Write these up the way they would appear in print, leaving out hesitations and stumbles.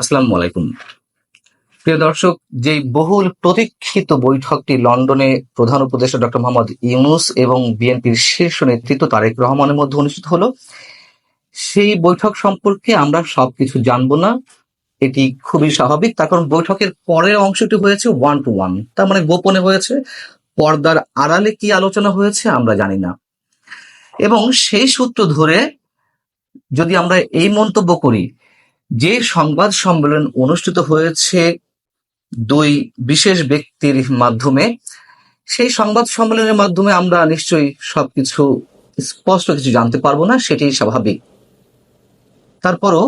আসসালামু আলাইকুম। প্রিয় দর্শক, যে বহুল প্রতীক্ষিত বৈঠকটি লন্ডনে প্রধান উপদেষ্টা ডক্টর মোহাম্মদ ইউনূস এবং বিএনপির শীর্ষ নেতৃত্ব তারেক রহমানের মধ্যে অনুষ্ঠিত হলো, সেই বৈঠক সম্পর্কে আমরা সবকিছু জানবো না। এটি খুবই স্বাভাবিক, তার কারণ বৈঠকের পরের অংশটি হয়েছে 1-to-1, তার মানে গোপনে হয়েছে। পর্দার আড়ালে কি আলোচনা হয়েছে আমরা জানি না। এবং সেই সূত্র ধরে যদি আমরা এই মন্তব্য করি যে সংবাদ সম্মেলন অনুষ্ঠিত হয়েছে দুই বিশেষ ব্যক্তির মাধ্যমে, সেই সংবাদ সম্মেলনের মাধ্যমে আমরা নিশ্চয়ই সবকিছু স্পষ্ট কিছু জানতে পারবো না, সেটাই স্বাভাবিক। তারপরও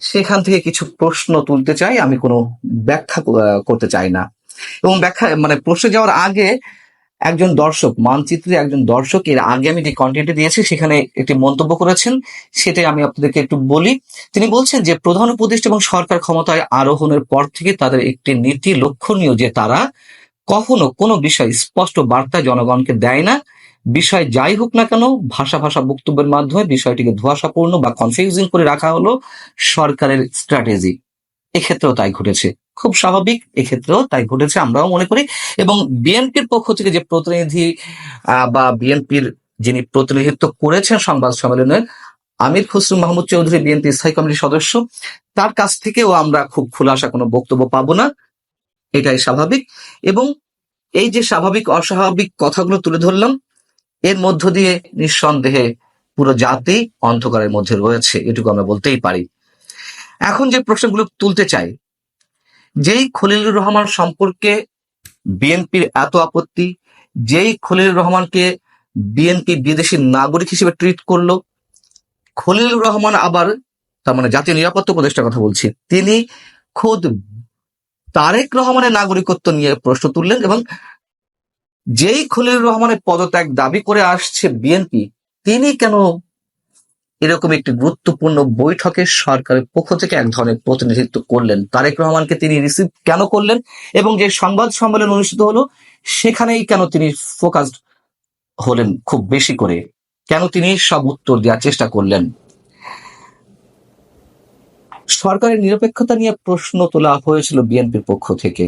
সেখান থেকে কিছু প্রশ্ন তুলতে চাই, আমি কোনো ব্যাখ্যা করতে চাই না। এবং ব্যাখ্যা প্রশ্নে যাওয়ার আগে একজন দর্শক, মানচিত্রে একজন দর্শক, এর আগে আমি যে কন্টেন্টে দিয়েছি সেখানে একটি মন্তব্য করেছেন, সেটাই আমি আপনাদেরকে একটু বলি। তিনি বলছেন যে প্রধান উপদেষ্টা এবং সরকার ক্ষমতায় আরোহণের পর থেকে তাদের একটি নীতি লক্ষণীয় যে তারা কখনো কোনো বিষয় স্পষ্ট বার্তা জনগণকে দেয় না। বিষয় যাই হোক না কেন, ভাষা বক্তব্যের মাধ্যমে বিষয়টিকে ধোঁয়াশাপূর্ণ বা কনফিউজিং করে রাখা হলো সরকারের স্ট্র্যাটেজি। এক্ষেত্রেও তাই ঘটেছে, খুব স্বাভাবিক, এক্ষেত্রেও তাই ঘটেছে আমরাও মনে করি। এবং বিএনপির পক্ষ থেকে যে প্রতিনিধি বা বিএনপির যিনি প্রতিনিধিত্ব করেছেন সংবাদ সম্মেলনে, আমির খসরু মাহমুদ চৌধুরী, বিএনপি স্থায়ী কমিটির সদস্য, তার কাছ থেকেও আমরা খুব খোলাসা কোনো বক্তব্য পাবো না, এটাই স্বাভাবিক। এবং এই যে স্বাভাবিক অস্বাভাবিক কথাগুলো তুলে ধরলাম, এর মধ্য দিয়ে নিঃসন্দেহে পুরো জাতি অন্ধকারের মধ্যে রয়েছে, এটুকু আমরা বলতেই পারি। এখন যে প্রশ্নগুলো তুলতে চাই, যেই খলিলুর রহমান সম্পর্কে বিএনপির এত আপত্তি, যেই খলিলুর রহমানকে বিএনপি বিদেশি নাগরিক হিসেবে ট্রিট করলো, খলিলুর রহমান আবার, তার মানে জাতীয় নিরাপত্তা উপদেষ্টার কথা বলছি, তিনি খোদ তারেক রহমানের নাগরিকত্ব নিয়ে প্রশ্ন তুললেন। এবং যেই খলিলুর রহমানের পদত্যাগ দাবি করে আসছে বিএনপি, তিনি কেন এরকম একটি গুরুত্বপূর্ণ বৈঠকে সরকারের পক্ষ থেকে এক ধরনের প্রতিনিধিত্ব করলেন? তারেক রহমানকে তিনি রিসিভ কেন করলেন? এবং যে সংবাদ সম্মেলন অনুষ্ঠিত হলো সেখানেই কেন তিনি ফোকাসড হলেন খুব বেশি করে? কেন তিনি সব উত্তর দেওয়ার চেষ্টা করলেন? সরকারের নিরপেক্ষতা নিয়ে প্রশ্ন তোলা হয়েছিল বিএনপির পক্ষ থেকে,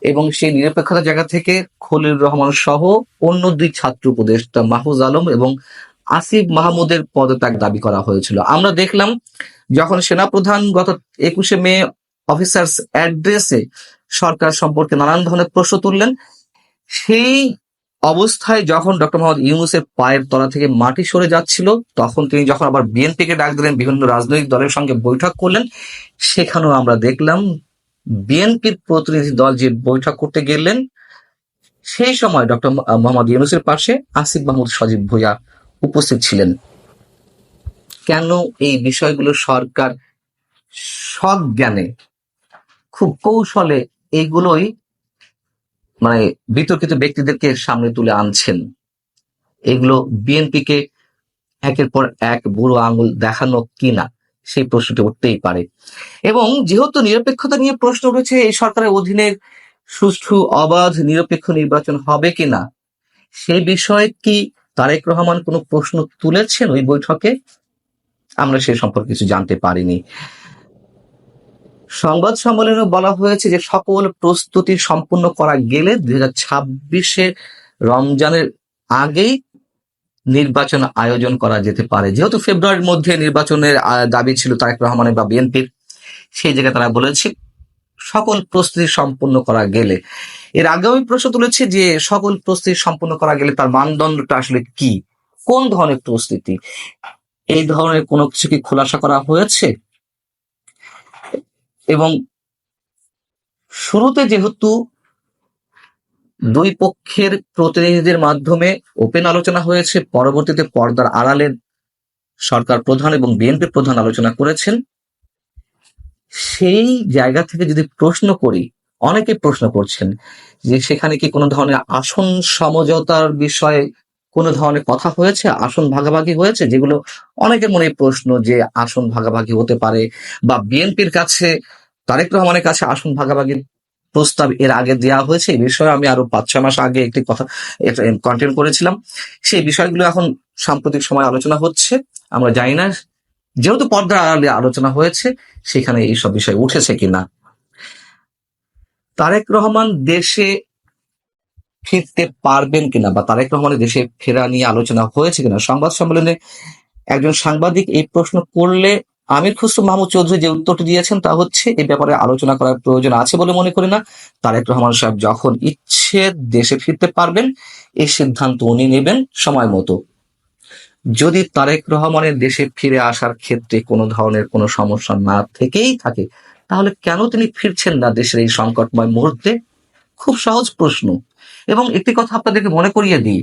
এবং সেই নিরপেক্ষতার জায়গা থেকে খলিলুর রহমান সহ অন্য দুই ছাত্র উপদেষ্টা মাহফুজ আলম এবং আসিফ মাহমুদের পদত্যাগ দাবি করা হয়েছিল। আমরা দেখলাম যখন সেনাপ্রধান গত 21শে মে অফিসার্স অ্যাড্রেসে সরকার সম্পর্কে নানান ধরনের প্রশ্ন তুললেন, সেই অবস্থায় যখন ডক্টর মোহাম্মদ ইউনূসের পায়ের তলা থেকে মাটি সরে যাচ্ছিল, তখন তিনি যখন আবার বিএনপিকে ডাক দিলেন, বিভিন্ন রাজনৈতিক দলের সঙ্গে বৈঠক করলেন, সেখানেও আমরা দেখলাম বিএনপির প্রতিনিধি দল যে বৈঠক করতে গেলেন, সেই সময় ডক্টর মোহাম্মদ ইউনূসের পাশে আসিফ মাহমুদ সজীব ভুঁইয়া উপস্থিত ছিলেন। কেন এই বিষয়গুলো সরকার সজ্ঞানে, খুব কৌশলে এইগুলোই বিতর্কিত ব্যক্তিদেরকে সামনে তুলে আনছেন? এগুলো বিএনপিকে একের পর এক বুড়ো আঙুল দেখানো কিনা, সেই প্রশ্নটি উঠতেই পারে। এবং যেহেতু নিরপেক্ষতা নিয়ে প্রশ্ন উঠেছে, এই সরকারের অধীনে সুষ্ঠু অবাধ নিরপেক্ষ নির্বাচন হবে কিনা, সেই বিষয়ে কি তারেক রহমান কোনো প্রশ্ন তুলেছেন ওই বৈঠকে? আমরা সে সম্পর্কে কিছু জানতে পারিনি। সংবাদ সম্মেলনে বলা হয়েছে যে সকল প্রস্তুতি সম্পূর্ণ করা গেলে 2026 রমজানের আগেই নির্বাচন আয়োজন করা যেতে পারে। যেহেতু ফেব্রুয়ারির মধ্যে নির্বাচনের দাবি ছিল তারেক রহমানের বা বিএনপির, সেই জায়গায় তারা বলেছে সকল প্রস্তুতি সম্পূর্ণ করা গেলে। এর আগেও আমি প্রশ্ন তুলেছি যে সকল প্রস্তুতি সম্পূর্ণ করা গেলে তার মানদণ্ডটা আসলে কি, কোন ধরনের প্রস্তুতি, এই ধরনের কোনো কিছু কি খোলাসা করা হয়েছে? এবং শুরুতে যেহেতু দুই পক্ষের প্রতিনিধিদের মাধ্যমে ওপেন আলোচনা হয়েছে, পরবর্তীতে পর্দার আড়ালে সরকার প্রধান এবং বিএনপি প্রধান আলোচনা করেছেন, সেই জায়গা থেকে যদি প্রশ্ন করি, অনেকে প্রশ্ন করছেন যে সেখানে কি কোনো ধরনের আসন সমঝোতার বিষয়ে কোনো ধরনের কথা হয়েছে, আসন ভাগাভাগি হয়েছে, যেগুলো অনেকের মনে প্রশ্ন যে আসন ভাগাভাগি হতে পারে, বা বিএনপির কাছে, তারেক রহমানের কাছে আসন ভাগাভাগির প্রস্তাব এর আগে দেওয়া হয়েছে। এই বিষয়ে আমি আরো 5-6 মাস আগে একটি কথা কন্টেন্ট করেছিলাম। সেই বিষয়গুলো এখন সাম্প্রতিক সময় আলোচনা হচ্ছে। আমরা জানি না যেহেতু পর্দার আড়ালে আলোচনা হয়েছে, সেখানে এইসব বিষয় উঠেছে কিনা। তারেক রহমান দেশে ফিরতে পারবেন কিনা বা তারেক রহমানের দেশে ফেরা নিয়ে আলোচনা হয়েছে কিনা, সংবাদ সম্মেলনে একজন সাংবাদিক এই প্রশ্ন করলে আমির খসরু মাহমুদ চৌধুরী যে উত্তরটি দিয়েছেন তা হচ্ছে, এই ব্যাপারে আলোচনা করার প্রয়োজন আছে বলে মনে করি না। তারেক রহমান সাহেব যখন ইচ্ছে দেশে ফিরতে পারবেন, এই সিদ্ধান্ত উনি নেবেন সময় মতো। যদি তারেক রহমানের দেশে ফিরে আসার ক্ষেত্রে কোনো ধরনের কোনো সমস্যা না থেকেই থাকে, তাহলে কেন তিনি ফিরছেন না দেশের এই সংকটময় মুহূর্তে? খুব সহজ প্রশ্ন। এবং একটি কথা আপনাদেরকে মনে করিয়ে দিই,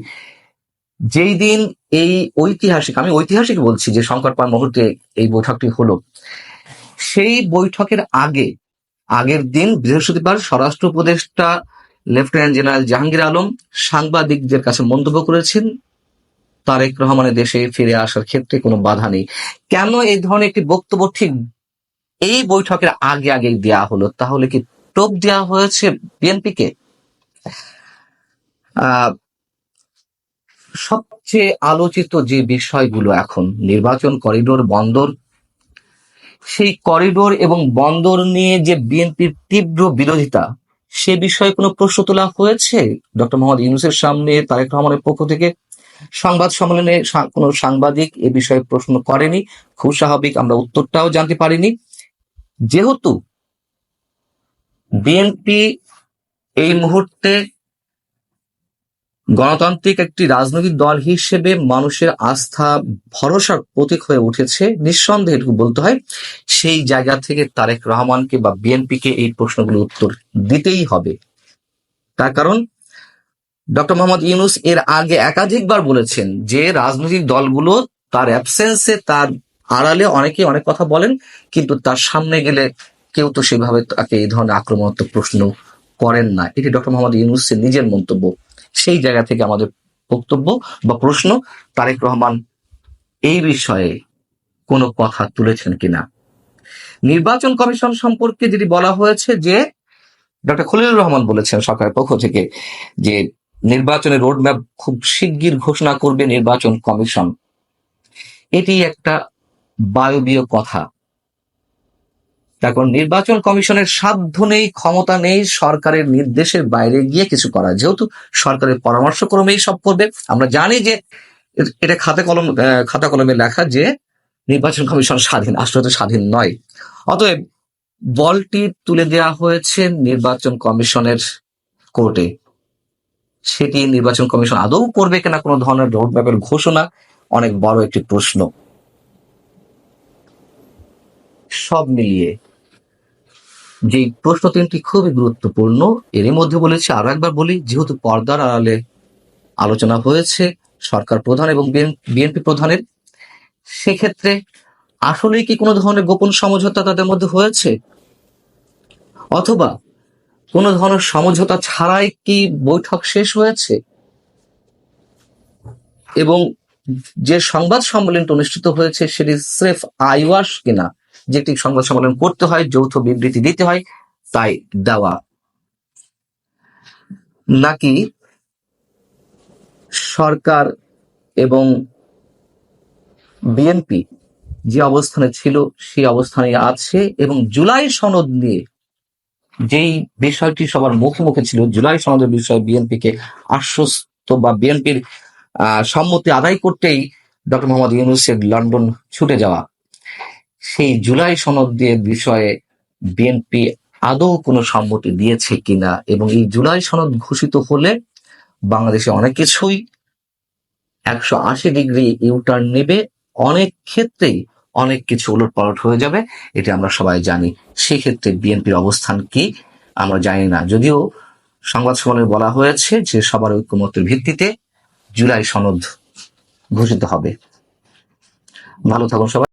যেই দিন এই আমি ঐতিহাসিক বলছি যে সংকটময় মুহূর্তে এই বৈঠকটি হলো, সেই বৈঠকের আগের দিন বৃহস্পতিবার স্বরাষ্ট্র উপদেষ্টা লেফটেন্যান্ট জেনারেল জাহাঙ্গীর আলম সাংবাদিকদের কাছে মন্তব্য করেছেন, তারেক রহমানের দেশে ফিরে আসার ক্ষেত্রে কোনো বাধা নেই। কেন এই ধরনের একটি বক্তব্য ঠিক এই বৈঠকের আগেই দেওয়া হলো? তাহলে কি টোপ দেওয়া হয়েছে বিএনপিকে? সবচেয়ে আলোচিত যে বিষয়গুলো এখন, নির্বাচন, করিডোর, বন্দর, সেই করিডোর এবং বন্দর নিয়ে যে বিএনপির তীব্র বিরোধিতা, সে বিষয়ে কোনো প্রশ্ন তোলা হয়েছে ডক্টর মোহাম্মদ ইউনূসের সামনে? তারেক রহমানের পক্ষ থেকে সংবাদ সম্মেলনে কোনো সাংবাদিক এ বিষয়ে প্রশ্ন করেনি, খুব স্বাভাবিক, আমরা উত্তরটাও জানতে পারিনি। যেহেতু বিএনপি এই মুহূর্তে গণতান্ত্রিক একটি রাজনৈতিক দল হিসেবে মানুষের আস্থা ভরসার প্রতীক হয়ে উঠেছে, নিঃসন্দেহে এটুকু বলতে হয়, সেই জায়গা থেকে তারেক রহমানকে বা বিএনপিকে এই প্রশ্নগুলোর উত্তর দিতেই হবে। তার কারণ ডক্টর মোহাম্মদ ইউনূস এর আগে একাধিকবার বলেছেন যে রাজনৈতিক দলগুলো তার অ্যাবসেন্সে, তার আড়ালে অনেকে অনেক কথা বলেন, কিন্তু তার সামনে গেলে কেউ তো সেভাবে তাকে এই ধরনের আক্রমণাত্মক প্রশ্ন করেন না। এটি ডক্টর মোহাম্মদ ইউনূসের নিজের মন্তব্য। সেই জায়গা থেকে আমাদের বক্তব্য বা প্রশ্ন, তারেক রহমান এই বিষয়ে কোনো কথা তুলেছেন কিনা। নির্বাচন কমিশন সম্পর্কে যেটি বলা হয়েছে, যে ডক্টর খলিলুর রহমান বলেছেন সরকারের পক্ষ থেকে যে নির্বাচনের রোডম্যাপ খুব শিগগির ঘোষণা করবে নির্বাচন কমিশন। এটি একটা বায়বীয় কথা। তারপর নির্বাচন কমিশনের সাধ্য নেই, ক্ষমতা নেই সরকারের নির্দেশের বাইরে গিয়ে কিছু করা, যেহেতু সরকারের পরামর্শক্রমেই সব করবে। আমরা জানি যে এটা খাতা কলমে লেখা যে নির্বাচন কমিশন স্বাধীন, আসলে তো স্বাধীন নয়। অতএব বলটি তুলে দেওয়া হয়েছে নির্বাচন কমিশনের কোর্টে। সেটি নির্বাচন কমিশন আদৌ করবে কিনা কোনো ধরনের রোডম্যাপের ঘোষণা, অনেক বড় একটি প্রশ্ন। সব মিলিয়ে যে প্রশ্ন তিনটি খুবই গুরুত্বপূর্ণ, এর মধ্যে বলেছি, আরো একবার বলি, যেহেতু পর্দার আড়ালে আলোচনা হয়েছে সরকার প্রধান এবং বিএনপি প্রধানের, সেক্ষেত্রে আসলে কি কোনো ধরনের গোপন সমঝোতা তাদের মধ্যে হয়েছে, অথবা কোনো ধরনের সমঝোতা ছাড়াই কি বৈঠক শেষ হয়েছে? এবং যে সংবাদ সম্মেলনটা অনুষ্ঠিত হয়েছে সেটি স্রেফ আইওয়াশ কিনা, যেটি সংবাদ সম্মেলন করতে হয়, যৌথ বিবৃতি দিতে হয়, তাই দেওয়া, নাকি সরকার এবং বিএনপি যে অবস্থানে ছিল সেই অবস্থানে আছে, এবং জুলাই সনদ নিয়ে যেই বিষয়টি সবার মুখে মুখে ছিল, জুলাই সনদের বিষয়ে বিএনপিকে আশ্বস্ত বা বিএনপির সম্মতি আদায় করতেই ডক্টর মোহাম্মদ ইউনূসের লন্ডন ছুটে যাওয়া, সেই জুলাই সনদ দিয়ে বিষয়ে বিএনপি আদৌ কোনো সম্মতি দিয়েছে কিনা, এবং এই জুলাই সনদ ঘোষিত হলে বাংলাদেশে অনেক কিছুই 180 ডিগ্রি ইউটার্ন নেবে, অনেক ক্ষেত্রেই অনেক কিছু উলটপালট হয়ে যাবে, এটা আমরা সবাই জানি। সেক্ষেত্রে বিএনপির অবস্থান কি আমরা জানি না, যদিও সংবাদ সম্মেলনে বলা হয়েছে যে সবার ঐক্যমতের ভিত্তিতে জুলাই সনদ ঘোষিত হবে। ভালো থাকুন সবাই।